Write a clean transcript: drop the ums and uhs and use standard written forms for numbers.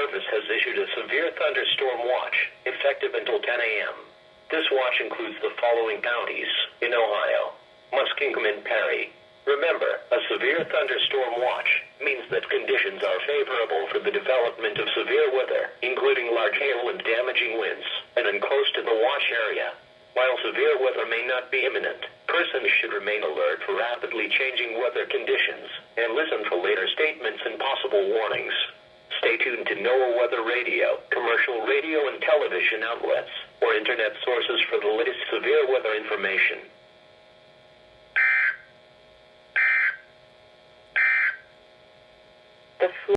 Service has issued a severe thunderstorm watch, effective until 10 a.m. This watch includes the following counties in Ohio: Muskingum and Perry. Remember, a severe thunderstorm watch means that conditions are favorable for the development of severe weather, including large hail and damaging winds, and close to the watch area. While severe weather may not be imminent, persons should remain alert for rapidly changing weather conditions and listen for later statements and possible warnings. Stay tuned to NOAA Weather Radio, commercial radio and television outlets, or internet sources for the latest severe weather information.